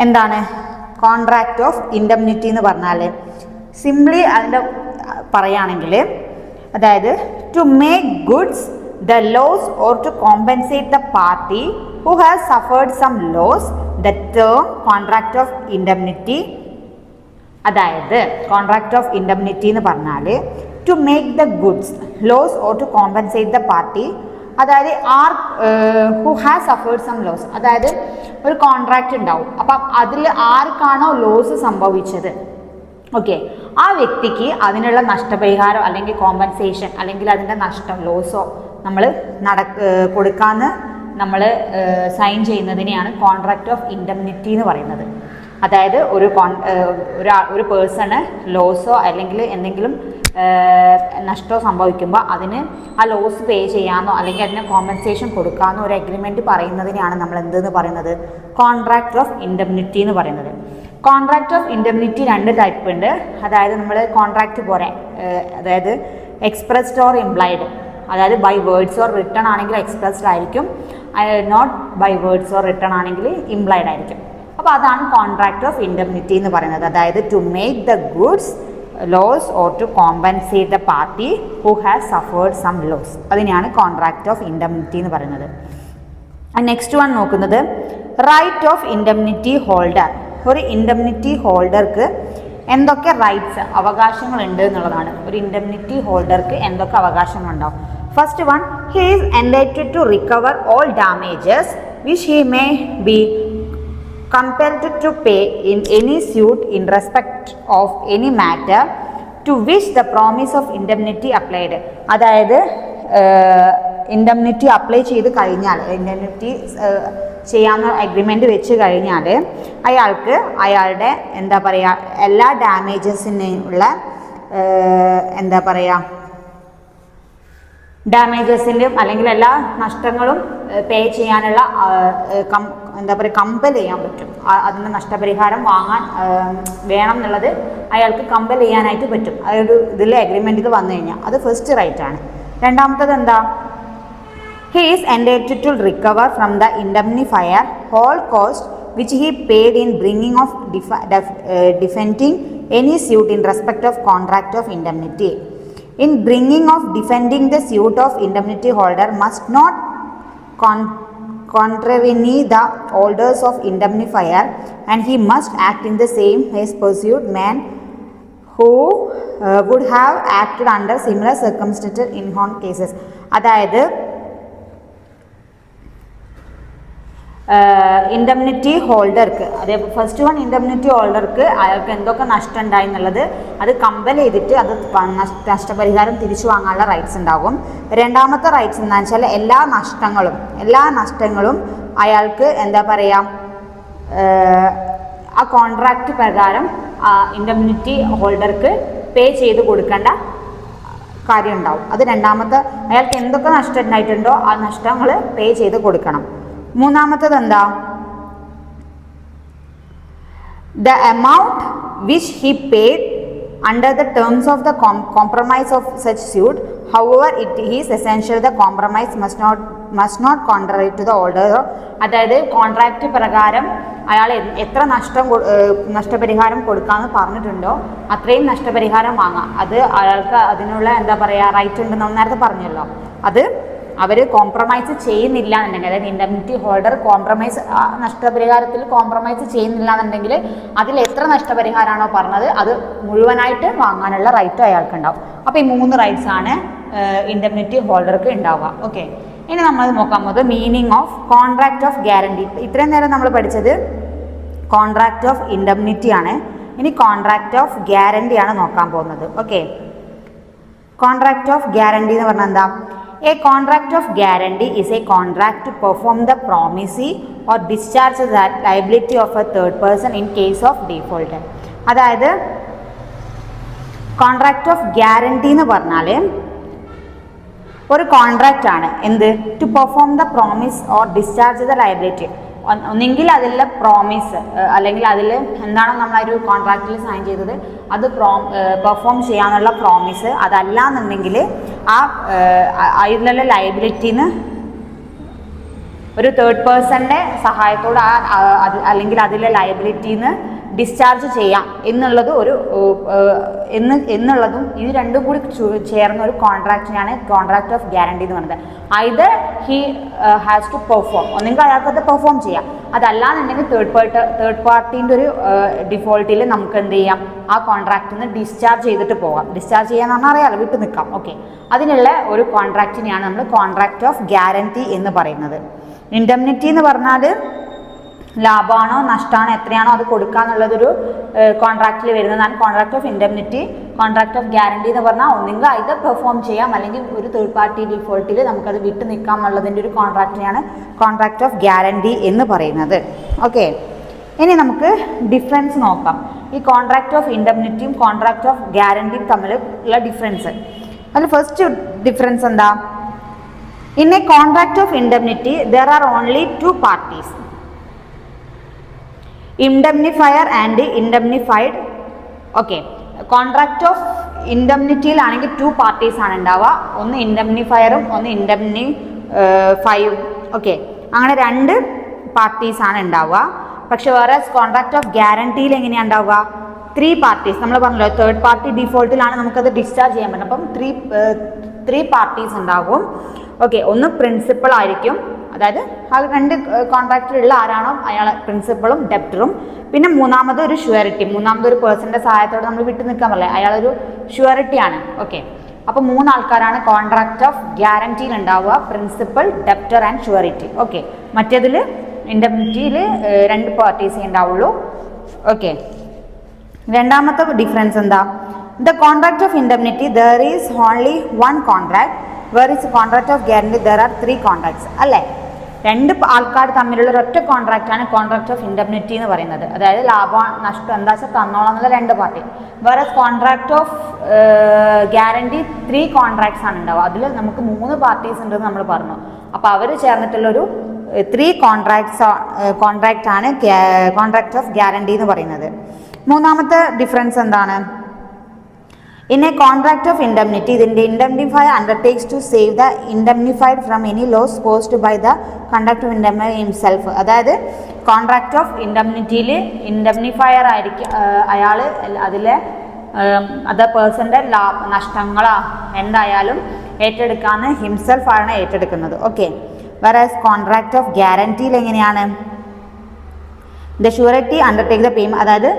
എന്താണ് contract of indemnity എന്ന് പറഞ്ഞാൽ? സിംപ്ലി അതിൻ്റെ പറയുകയാണെങ്കിൽ, അതായത് to make goods the loss or to compensate the party who has suffered some loss, the term contract of indemnity. അതായത് contract of indemnity എന്ന് പറഞ്ഞാൽ to make the goods loss or to compensate the party, അതായത് who has suffered some loss. അതായത് ഒരു contract ഉണ്ടാവും, അപ്പം അതിൽ ആർക്കാണോ ലോസ് സംഭവിച്ചത്, ഓക്കെ, ആ വ്യക്തിക്ക് അതിനുള്ള നഷ്ടപരിഹാരം അല്ലെങ്കിൽ കോമ്പൻസേഷൻ അല്ലെങ്കിൽ അതിൻ്റെ നഷ്ടം ലോസോ നമ്മൾ കൊടുക്കാമെന്ന് നമ്മൾ സൈൻ ചെയ്യുന്നതിനെയാണ് കോൺട്രാക്റ്റ് ഓഫ് ഇൻഡംനിറ്റി എന്ന് പറയുന്നത്. അതായത് ഒരു പേഴ്സണ് ലോസോ അല്ലെങ്കിൽ എന്തെങ്കിലും നഷ്ടമോ സംഭവിക്കുമ്പോൾ അതിന് ആ ലോസ് പേ ചെയ്യാമെന്നോ അല്ലെങ്കിൽ അതിന് കോമ്പൻസേഷൻ കൊടുക്കാമെന്നോ ഒരു അഗ്രിമെൻറ്റ് പറയുന്നതിനെയാണ് നമ്മൾ എന്തെന്ന് പറയുന്നത്? കോൺട്രാക്റ്റ് ഓഫ് ഇൻഡംനിറ്റി എന്ന് പറയുന്നത്. കോൺട്രാക്റ്റ് ഓഫ് ഇൻഡംനിറ്റി 2 ടൈപ്പ് ഉണ്ട്. അതായത് നമ്മൾ കോൺട്രാക്റ്റ് പോലെ, അതായത് എക്സ്പ്രസ്ഡ് ഓർ ഇംപ്ലൈഡ്, അതായത് ബൈ വേർഡ്സ് ഓർ റിട്ടൺ ആണെങ്കിൽ എക്സ്പ്രസ്ഡ് ആയിരിക്കും, not by words or written ആണെങ്കിൽ ഇംപ്ലൈഡ് ആയിരിക്കും. അപ്പോൾ അതാണ് കോൺട്രാക്റ്റ് ഓഫ് ഇൻഡംനിറ്റി എന്ന് പറയുന്നത്. അതായത് to make the goods loss or to compensate the party who has suffered some loss, അതിനെയാണ് കോൺട്രാക്റ്റ് ഓഫ് ഇൻഡംനിറ്റി എന്ന് പറയുന്നത്. നെക്സ്റ്റ് വൺ നോക്കുന്നത് റൈറ്റ് ഓഫ് ഇൻഡംനിറ്റി ഹോൾഡർ. ഒരു ഇൻഡംനിറ്റി ഹോൾഡർക്ക് എന്തൊക്കെ റൈറ്റ്സ്, അവകാശങ്ങളുണ്ട് എന്നുള്ളതാണ്. ഒരു ഇൻഡംനിറ്റി ഹോൾഡർക്ക് എന്തൊക്കെ അവകാശങ്ങളുണ്ടാവും? First one, he is entitled to recover all damages which he may be compelled to pay in any suit in respect of any matter to which the promise of indemnity applied. അതായത് indemnity apply ചെയ്ത് കഴിഞ്ഞാൽ, indemnity ചെയ്യാവുന്ന agreement വെച്ച് കഴിഞ്ഞാൽ അയാൾക്ക് അയാളുടെ എന്താ പറയുക എല്ലാ ഡാമേജസിനുള്ള എന്താ പറയുക ഡാമേജസിൻ്റെയും അല്ലെങ്കിൽ എല്ലാ നഷ്ടങ്ങളും പേ ചെയ്യാനുള്ള എന്താ പറയുക കമ്പൽ ചെയ്യാൻ പറ്റും. അതിൻ്റെ നഷ്ടപരിഹാരം വാങ്ങാൻ വേണം എന്നുള്ളത് അയാൾക്ക് കമ്പൽ ചെയ്യാനായിട്ട് പറ്റും. അതൊരു ഇതിൽ അഗ്രിമെൻറ്റിൽ വന്നു കഴിഞ്ഞാൽ അത് ഫസ്റ്റ് റൈറ്റ് ആണ്. രണ്ടാമത്തത് എന്താ? He is entitled to recover from the indemnifier whole cost which he paid in bringing of defending any suit in respect of contract of indemnity. In bringing of defending the suit of indemnity holder must not contravene the orders of indemnifier, and he must act in the same as pursued man who would have acted under similar circumstances in his cases. അതായത് indemnity ഹോൾഡർക്ക്, അതേപോലെ first one indemnity ഹോൾഡർക്ക് അയാൾക്ക് എന്തൊക്കെ നഷ്ടം ഉണ്ടായി എന്നുള്ളത് അത് compel ചെയ്തിട്ട് അത് നഷ്ടപരിഹാരം തിരിച്ചു വാങ്ങാനുള്ള റൈറ്റ്സ് ഉണ്ടാകും. രണ്ടാമത്തെ റൈറ്റ്സ് എന്താണെന്ന് വെച്ചാൽ എല്ലാ നഷ്ടങ്ങളും അയാൾക്ക് എന്താ പറയുക ആ കോൺട്രാക്റ്റ് പ്രകാരം ഇൻഡംനിറ്റി ഹോൾഡർക്ക് പേ ചെയ്ത് കൊടുക്കേണ്ട കാര്യം ഉണ്ടാവും. അത് രണ്ടാമത്തെ, അയാൾക്ക് എന്തൊക്കെ നഷ്ടം ഉണ്ടായിട്ടുണ്ടോ ആ നഷ്ടങ്ങൾ പേ ചെയ്ത് കൊടുക്കണം. മൂന്നാമത്തത് എന്താ? The amount which he paid under the terms of the compromise of such suit, however it is essential the compromise must not contrary to the order. അതായത് കോൺട്രാക്റ്റ് പ്രകാരം അയാൾ എത്ര നഷ്ടപരിഹാരം കൊടുക്കാമെന്ന് പറഞ്ഞിട്ടുണ്ടോ അത്രയും നഷ്ടപരിഹാരം വാങ്ങാം. അത് അയാൾക്ക് അതിനുള്ള എന്താ പറയുക റൈറ്റ് ഉണ്ടെന്ന് നേരത്തെ പറഞ്ഞല്ലോ. അത് അവർ കോംപ്രമൈസ് ചെയ്യുന്നില്ല എന്നുണ്ടെങ്കിൽ, അതായത് ഇൻഡംനിറ്റി ഹോൾഡർ നഷ്ടപരിഹാരത്തിൽ കോംപ്രമൈസ് ചെയ്യുന്നില്ല എന്നുണ്ടെങ്കിൽ അതിൽ എത്ര നഷ്ടപരിഹാരമാണോ പറഞ്ഞത് അത് മുഴുവനായിട്ട് വാങ്ങാനുള്ള റൈറ്റ് അയാൾക്കുണ്ടാവും. അപ്പോൾ ഈ 3 റൈറ്റ്സ് ആണ് ഇൻഡംനിറ്റി ഹോൾഡർക്ക് ഉണ്ടാവുക. ഓക്കെ, ഇനി നമ്മൾ നോക്കാൻ പോകുന്നത് meaning of contract of guarantee. ഇത്രയും നേരം നമ്മൾ പഠിച്ചത് കോൺട്രാക്റ്റ് ഓഫ് ഇൻഡംനിറ്റി ആണ്. ഇനി കോൺട്രാക്റ്റ് ഓഫ് ഗ്യാരണ്ടി ആണ് നോക്കാൻ പോകുന്നത്. ഓക്കെ, കോൺട്രാക്റ്റ് ഓഫ് ഗ്യാരണ്ടി എന്ന് പറഞ്ഞാൽ എന്താ? A contract of guarantee is a contract to perform the promisee or discharge the liability of a third person in case of default. അതായത് contract of guarantee എന്ന് പറഞ്ഞാൽ ഒരു കോൺട്രാക്റ്റ് ആണ്. എന്ത്? To perform the promise or discharge the liability. ഒന്നെങ്കിൽ അതിലെ promise അല്ലെങ്കിൽ അതിൽ എന്താണോ നമ്മൾ ഒരു കോൺട്രാക്റ്റിൽ സൈൻ ചെയ്തത് അത് പെർഫോം ചെയ്യാനുള്ള പ്രോമിസ്, അതല്ല എന്നുണ്ടെങ്കിൽ ആ അതിലുള്ള ലയബിലിറ്റിന്ന് ഒരു തേർഡ് പേഴ്സണിൻ്റെ സഹായത്തോടെ അല്ലെങ്കിൽ അതിലെ ലയബിലിറ്റിന്ന് ഡിസ്ചാർജ് ചെയ്യാം എന്നുള്ളത് എന്നുള്ളതും ഇത് രണ്ടും കൂടി ചേർന്ന ഒരു കോൺട്രാക്റ്റിനാണ് കോൺട്രാക്ട് ഓഫ് ഗ്യാരണ്ടി എന്ന് പറയുന്നത്. Either he has to perform, ഒന്നെങ്കിൽ അയാൾക്കത് പെർഫോം ചെയ്യാം, അതല്ലാന്നുണ്ടെങ്കിൽ തേർഡ് പാർട്ടീൻ്റെ ഒരു ഡിഫോൾട്ടിൽ നമുക്ക് എന്ത് ചെയ്യാം, ആ കോൺട്രാക്റ്റിൽ നിന്ന് ഡിസ്ചാർജ് ചെയ്തിട്ട് പോകാം. ഡിസ്ചാർജ് ചെയ്യാന്ന് പറഞ്ഞാൽ അറിയാലോ, വിട്ടു നിൽക്കാം. ഓക്കെ, അതിനുള്ള ഒരു കോൺട്രാക്റ്റിനെയാണ് നമ്മൾ കോൺട്രാക്ട് ഓഫ് ഗ്യാരണ്ടി എന്ന് പറയുന്നത്. ഇൻഡെംനിറ്റി എന്ന് പറഞ്ഞാൽ ലാഭമാണോ നഷ്ടമാണോ എത്രയാണോ അത് കൊടുക്കുക എന്നുള്ളതൊരു കോൺട്രാക്റ്റിൽ വരുന്നതാണ് contract of indemnity. Contract of guarantee എന്ന് പറഞ്ഞാൽ ഒന്നുകിൽ ഇത് പെർഫോം ചെയ്യാം, അല്ലെങ്കിൽ ഒരു തേർഡ് പാർട്ടി ഡിഫോൾട്ടിൽ നമുക്കത് വിട്ടു നിൽക്കാം എന്നുള്ളതിൻ്റെ ഒരു കോൺട്രാക്റ്റിനെയാണ് കോൺട്രാക്ട് ഓഫ് ഗ്യാരണ്ടി എന്ന് പറയുന്നത്. ഓക്കെ, ഇനി നമുക്ക് ഡിഫറൻസ് നോക്കാം. ഈ കോൺട്രാക്ട് ഓഫ് ഇൻഡെംനിറ്റിയും കോൺട്രാക്ട് ഓഫ് ഗ്യാരണ്ടിയും തമ്മിലുള്ള ഡിഫറൻസ്. അതിൽ ഫസ്റ്റ് ഡിഫറൻസ് എന്താ? In a contract of indemnity there are only two parties, indemnifier and indemnified. Okay, contract of ഇൻഡെംനിറ്റിയിലാണെങ്കിൽ ടു പാർട്ടീസ് ആണ് ഉണ്ടാവുക, ഒന്ന് ഇൻഡെംനിഫയറും ഒന്ന് ഇൻഡെംനിഫൈയും. ഓക്കെ, അങ്ങനെ രണ്ട് പാർട്ടീസ് ആണ് ഉണ്ടാവുക. പക്ഷെ വേറെ കോൺട്രാക്ട് ഓഫ് ഗ്യാരണ്ടിയിൽ എങ്ങനെയാണ് ഉണ്ടാവുക? Three parties. നമ്മൾ പറഞ്ഞല്ലോ തേർഡ് പാർട്ടി ഡിഫോൾട്ടിലാണ് നമുക്കത് ഡിസ്ചാർജ് ചെയ്യാൻ പറ്റും. അപ്പം ത്രീ പാർട്ടീസ് ഉണ്ടാകും. ഓക്കെ, ഒന്ന് പ്രിൻസിപ്പൾ ആയിരിക്കും, അതായത് ആ രണ്ട് കോൺട്രാക്റ്റിലുള്ള ആരാണോ അയാൾ പ്രിൻസിപ്പളും ഡെപ്റ്ററും. പിന്നെ മൂന്നാമത് ഒരു ഷ്യൂരിറ്റി, മൂന്നാമത് ഒരു പേഴ്സൻ്റെ സഹായത്തോടെ നമ്മൾ വിട്ടു നിൽക്കാൻ പറ്റില്ല, അയാളൊരു ഷ്യൂരിറ്റി ആണ്. ഓക്കെ, അപ്പോൾ മൂന്നാൾക്കാരാണ് കോൺട്രാക്ട് ഓഫ് ഗ്യാരണ്ടിയിൽ ഉണ്ടാവുക, principal, debtor and surety. Okay, മറ്റേതിൽ ഇൻഡെംനിറ്റിയിൽ രണ്ട് പാർട്ടീസേ ഉണ്ടാവുള്ളൂ. ഓക്കെ, രണ്ടാമത്തെ ഡിഫറൻസ് എന്താ? The contract of indemnity there is only one contract, where is contract of guarantee there are three contracts. അല്ലേ, രണ്ട് ആൾക്കാർ തമ്മിലുള്ള ഒരൊറ്റ കോൺട്രാക്റ്റാണ് കോൺട്രാക്ട് ഓഫ് ഇൻഡെംനിറ്റി എന്ന് പറയുന്നത്. അതായത് ലാഭം നഷ്ടം എന്താ വെച്ചാൽ തന്നോളം എന്നുള്ള രണ്ട് പാർട്ടി. വേറെ contract of guarantee three contracts ആണ് ഉണ്ടാവുക. അതിൽ നമുക്ക് മൂന്ന് പാർട്ടീസ് ഉണ്ടെന്ന് നമ്മൾ പറഞ്ഞു. അപ്പോൾ അവർ ചേർന്നിട്ടുള്ളൊരു ത്രീ കോൺട്രാക്റ്റ് ആണ് കോൺട്രാക്ട് ഓഫ് ഗ്യാരണ്ടി എന്ന് പറയുന്നത്. മൂന്നാമത്തെ ഡിഫറൻസ് എന്താണ്? In a contract of indemnity, the indemnifier undertakes to save the indemnified from any loss caused by the conduct of indemnifier himself. അതായത് കോൺട്രാക്ട് ഓഫ് ഇൻഡെംനിറ്റിയിൽ ഇൻഡെംനിഫയർ ആയിരിക്കും അയാൾ അതിലെ അതർ പേഴ്സൻ്റെ നഷ്ടങ്ങളോ എന്തായാലും ഏറ്റെടുക്കാമെന്ന് ഹിംസെൽഫ് ആണ് ഏറ്റെടുക്കുന്നത്. ഓക്കെ, വേറെ കോൺട്രാക്ട് ഓഫ് ഗ്യാരണ്ടിയിൽ എങ്ങനെയാണ്? ദ ഷ്യൂരിറ്റി അണ്ടർടേക്ക് ദ പേയ്മെന്റ്, അതായത്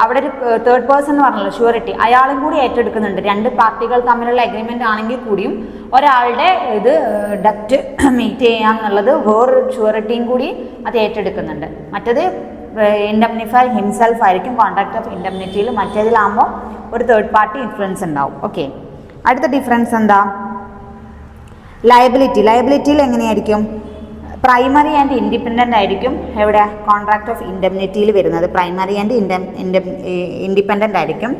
അവിടെ ഒരു തേർഡ് പേഴ്സൺ എന്ന് പറഞ്ഞല്ലോ ഷ്യൂരിറ്റി, അയാളും കൂടി ഏറ്റെടുക്കുന്നുണ്ട്. രണ്ട് പാർട്ടികൾ തമ്മിലുള്ള എഗ്രിമെൻ്റ് ആണെങ്കിൽ കൂടിയും ഒരാളുടെ ഇത് ഡെപ്റ്റ് മീറ്റ് ചെയ്യാന്നുള്ളത് വേറൊരു ഷ്യൂരിറ്റിയും കൂടി അത് ഏറ്റെടുക്കുന്നുണ്ട്. മറ്റേത് ഇൻഡെംനിഫയർ ഹിംസെൽഫ് ആയിരിക്കും കോൺട്രാക്ട് ഓഫ് ഇൻഡെംനിറ്റിയിൽ, മറ്റേതിലാകുമ്പോൾ ഒരു തേർഡ് പാർട്ടി ഇൻഫ്ലുവൻസ് ഉണ്ടാവും. ഓക്കെ, അടുത്ത ഡിഫറൻസ് എന്താ? ലയബിലിറ്റിയിൽ എങ്ങനെയായിരിക്കും? പ്രൈമറി ആൻഡ് ഇൻഡിപെൻഡൻ്റ് ആയിരിക്കും എവിടെ? കോൺട്രാക്ട് ഓഫ് ഇൻഡെംനിറ്റിയിൽ വരുന്നത് പ്രൈമറി ആൻഡ് ഇൻഡിപെൻഡൻ്റ് ആയിരിക്കും.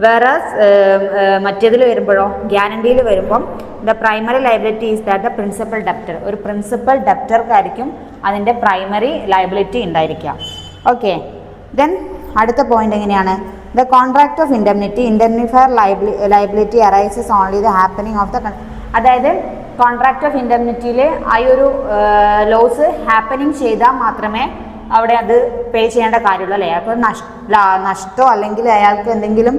വേറെ മറ്റേതിൽ വരുമ്പോഴോ ഗ്യാരണ്ടിയിൽ വരുമ്പം the primary liability is that the principal debtor, ഒരു പ്രിൻസിപ്പൽ ഡെപ്റ്റർക്കായിരിക്കും അതിൻ്റെ പ്രൈമറി ലയബിലിറ്റി ഉണ്ടായിരിക്കുക. ഓക്കെ, ദെൻ അടുത്ത പോയിന്റ് എങ്ങനെയാണ്? The contract of indemnity indemnifier liability arises only the happening of the, അതായത് കോൺട്രാക്ട് ഓഫ് ഇൻഡെംനിറ്റിയിൽ ആ ഒരു ലോസ് ഹാപ്പനിങ് ചെയ്താൽ മാത്രമേ അവിടെ അത് പേ ചെയ്യേണ്ട കാര്യമുള്ളൂ. അല്ലേ, അയാൾക്ക് നഷ്ടമോ അല്ലെങ്കിൽ അയാൾക്ക് എന്തെങ്കിലും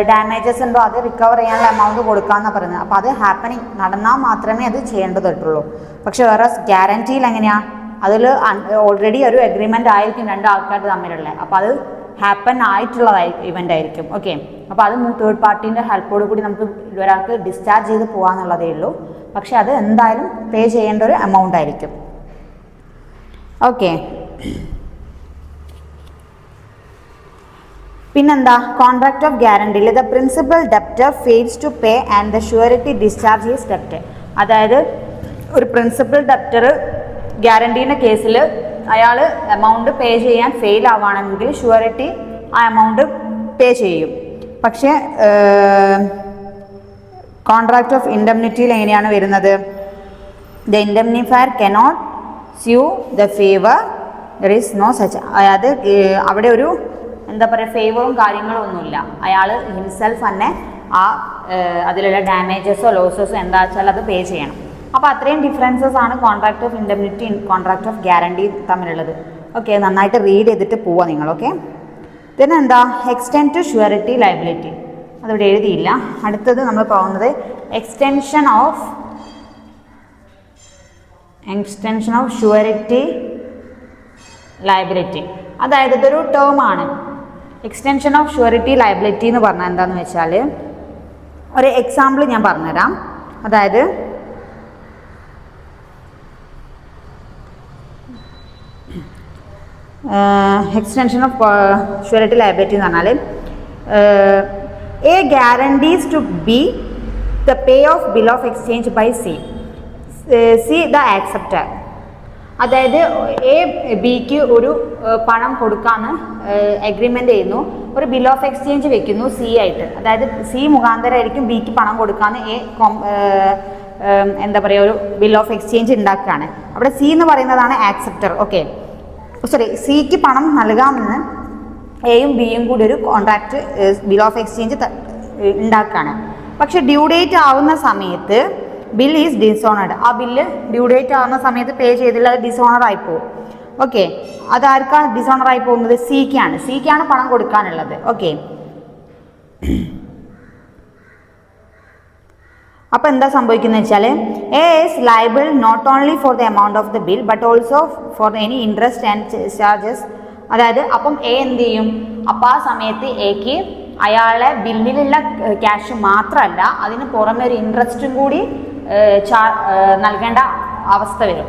ഡാമേജസ് ഉണ്ടോ അത് റിക്കവർ ചെയ്യാനുള്ള എമൗണ്ട് കൊടുക്കാമെന്നാണ് പറയുന്നത്. അപ്പോൾ അത് ഹാപ്പനിങ് നടന്നാൽ മാത്രമേ അത് ചെയ്യേണ്ടതായിട്ടുള്ളൂ. പക്ഷെ വേറെ ഗ്യാരണ്ടിയിൽ എങ്ങനെയാണ്? അതിൽ ഓൾറെഡി ഒരു എഗ്രിമെൻ്റ് ആയിരിക്കും രണ്ട് ആൾക്കാർ തമ്മിലുള്ള, അപ്പോൾ അത് ഹാപ്പൻ ആയിട്ടുള്ളതായി ഇവൻ്റ് ആയിരിക്കും. ഓക്കെ, അപ്പോൾ അത് തേർഡ് പാർട്ടീൻ്റെ ഹെൽപ്പോട് കൂടി നമുക്ക് ഒരാൾക്ക് ഡിസ്ചാർജ് ചെയ്ത് പോകാമെന്നുള്ളതേ ഉള്ളൂ. പക്ഷെ അത് എന്തായാലും പേ ചെയ്യേണ്ട ഒരു എമൗണ്ട് ആയിരിക്കും. ഓക്കെ, പിന്നെന്താ? കോൺട്രാക്ട് ഓഫ് ഗ്യാരണ്ടിയിൽ the principal debtor fails to pay and the surety discharge his ഡെപ്റ്റ്. അതായത് ഒരു പ്രിൻസിപ്പൽ ഡെപ്റ്റർ ഗ്യാരണ്ടീൻ്റെ കേസിൽ അയാൾ എമൗണ്ട് പേ ചെയ്യാൻ ഫെയിൽ ആവുകയാണെങ്കിൽ ഷ്യൂരിറ്റി ആ എമൗണ്ട് പേ ചെയ്യും. പക്ഷേ കോൺട്രാക്ട് ഓഫ് ഇൻഡെംനിറ്റിയിൽ എങ്ങനെയാണ് വരുന്നത്? The indemnifier cannot sue the favour, there is no such, അതായത് അവിടെ ഒരു എന്താ പറയുക ഫേവറും കാര്യങ്ങളും ഒന്നുമില്ല. അയാൾ ഹിംസെൽഫ് തന്നെ ആ അതിലുള്ള ഡാമേജസോ ലോസസോ എന്താ വെച്ചാൽ അത് പേ ചെയ്യണം. അപ്പോൾ അത്രയും ഡിഫറൻസസ് ആണ് contract of indemnity contract of guarantee തമ്മിലുള്ളത്. ഓക്കെ, നന്നായിട്ട് റീഡ് ചെയ്തിട്ട് പോവാം നിങ്ങൾ. ഓക്കെ, പിന്നെ എന്താ എക്സ്റ്റെൻഡ് ടു ഷ്യൂരിറ്റി ലയബിലിറ്റി, അതിവിടെ എഴുതിയില്ല. അടുത്തത് നമ്മൾ പോകുന്നത് എക്സ്റ്റെൻഷൻ ഓഫ് ഷ്യൂരിറ്റി ലയബിലിറ്റി. അതായത് ഇതൊരു ടേം ആണ്. എക്സ്റ്റെൻഷൻ ഓഫ് ഷ്യൂരിറ്റി ലയബിലിറ്റി എന്ന് പറഞ്ഞാൽ എന്താണെന്ന് വെച്ചാൽ, ഒരു എക്സാമ്പിൾ ഞാൻ പറഞ്ഞുതരാം. അതായത് എക്സ്റ്റെൻഷൻ ഓഫ് ഷ്യൂരിറ്റി ലയബിലിറ്റി എന്ന് പറഞ്ഞാൽ A guarantees to B the pay of bill of exchange by C the acceptor. അതായത് എ ബിക്ക് ഒരു പണം കൊടുക്കാമെന്ന് എഗ്രിമെൻ്റ് ചെയ്യുന്നു, ഒരു ബിൽ ഓഫ് എക്സ്ചേഞ്ച് വെക്കുന്നു സി ആയിട്ട്. അതായത് സി മുഖാന്തരമായിരിക്കും ബിക്ക് പണം കൊടുക്കാമെന്ന് എന്താ പറയുക, ഒരു ബിൽ ഓഫ് എക്സ്ചേഞ്ച് ഉണ്ടാക്കുകയാണ്. അവിടെ സി എന്ന് പറയുന്നതാണ് ആക്സെപ്റ്റർ. ഓക്കെ, സോറി, സിക്ക് പണം നൽകാമെന്ന് എയും ബിയും കൂടി ഒരു കോൺട്രാക്ട് ബിൽ ഓഫ് എക്സ്ചേഞ്ച് ഉണ്ടാക്കുകയാണ്. പക്ഷെ ഡ്യൂ ഡേറ്റ് ആവുന്ന സമയത്ത് ബിൽ ഈസ് ഡിസോണർഡ്. ആ ബില്ല് ഡ്യൂ ഡേറ്റ് ആവുന്ന സമയത്ത് പേ ചെയ്തില്ല, അത് ഡിസോണർ ആയി പോകും. ഓക്കെ, അതാർക്കാണ് ഡിസോണർ ആയി പോകുന്നത്? സിക്കാണ് പണം കൊടുക്കാനുള്ളത്. ഓക്കെ, അപ്പോൾ എന്താ സംഭവിക്കുന്നത് വെച്ചാൽ A is liable not only for the amount of the bill but also for any interest and charges. അതായത് അപ്പം എ എന്ത് ചെയ്യും? അപ്പോൾ ആ സമയത്ത് എക്ക് അയാളെ ബില്ലിലുള്ള ക്യാഷ് മാത്രമല്ല, അതിന് പുറമെ ഒരു ഇൻട്രസ്റ്റും കൂടി നൽകേണ്ട അവസ്ഥ വരും.